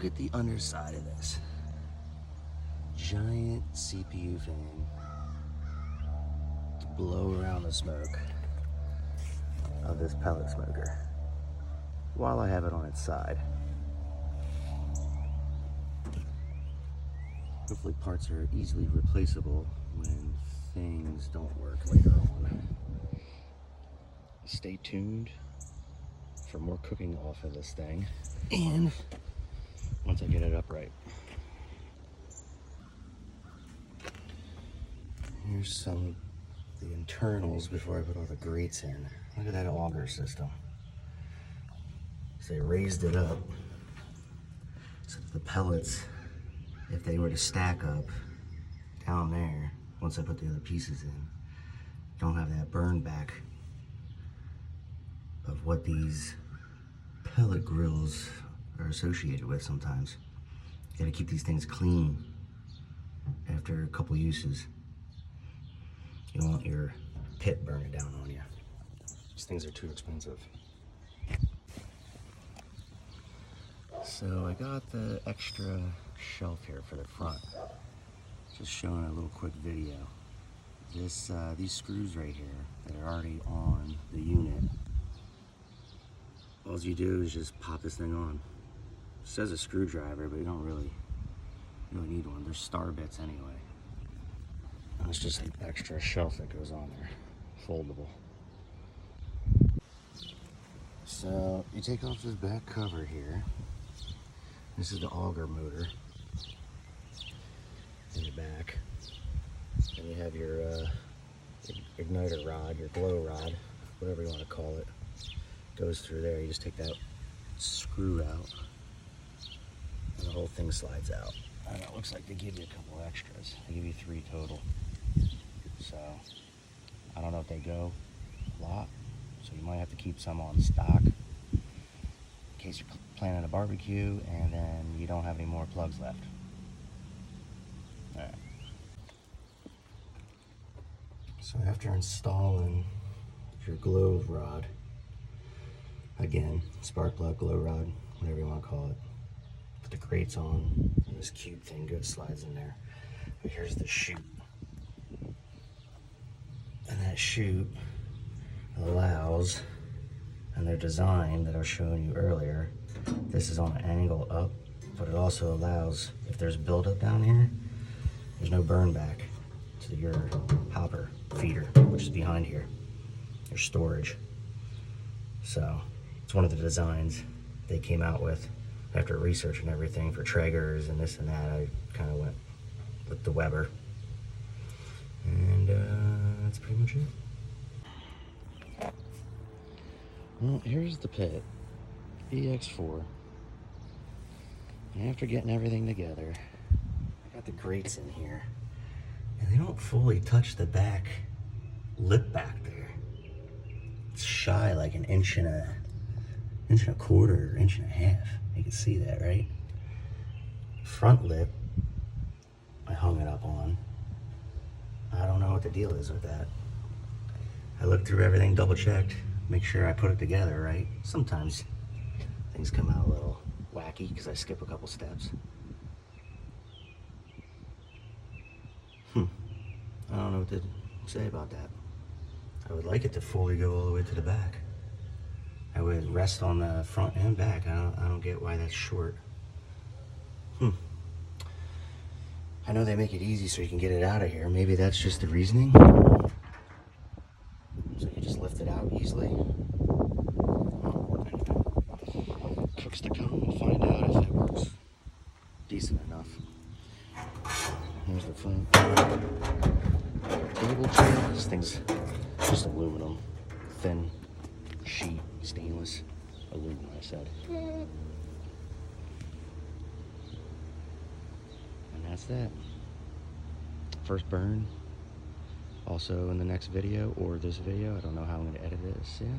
look at the underside of this. Giant CPU fan to blow around the smoke of this pellet smoker while I have it on its side. Hopefully parts are easily replaceable when things don't work later on. Stay tuned for more cooking off of this thing, and once I get it upright. Here's some of the internals before I put all the grates in. Look at that auger system. So they raised it up so the pellets, if they were to stack up down there, once I put the other pieces in, don't have that burn back of what these pellet grills are associated with sometimes. You gotta keep these things clean after a couple uses. You don't want your pit burning down on you. These things are too expensive. So I got the extra shelf here for the front. Just showing a little quick video. These screws right here that are already on the unit, all you do is just pop this thing on. It says a screwdriver, but you don't really need one. They're star bits anyway. And it's just an extra shelf that goes on there, foldable. So you take off this back cover here. This is the auger motor in the back. And you have your igniter rod, your glow rod, whatever you want to call it. Goes through there. You just take that screw out and the whole thing slides out. And it looks like they give you a couple extras. They give you 3 total. So I don't know if they go a lot, so you might have to keep some on stock in case you're planning a barbecue and then you don't have any more plugs left. All right. So after installing your glow rod, again, spark plug, glow rod, whatever you want to call it, put the grates on, and this cube thing slides in there. But here's the chute. And that chute allows, and their design that I was showing you earlier, this is on an angle up, but it also allows, if there's buildup down here, there's no burn back to your hopper feeder, which is behind here, your storage. So it's one of the designs they came out with after researching everything for Traegers and this and that. I kind of went with the Weber, and that's pretty much it. Well, here's the pit, EX4. And after getting everything together, I got the grates in here, and they don't fully touch the back lip back there. It's shy like an inch and a quarter, inch and a half. You can see that, right? Front lip, I hung it up on. I don't know what the deal is with that. I looked through everything, double checked, make sure I put it together right. Sometimes things come out a little wacky because I skip a couple steps. I don't know what to say about that. I would like it to fully go all the way to the back. I would rest on the front and back. I don't get why that's short. I know they make it easy so you can get it out of here. Maybe that's just the reasoning. So you just lift it out easily. Anyway, cooks to come. We'll find out if it works decent enough. Here's the front table chair. This thing's just aluminum, thin sheet, stainless aluminum, I said. And that's that. First burn. Also in the next video or this video. I don't know how I'm going to edit this yet.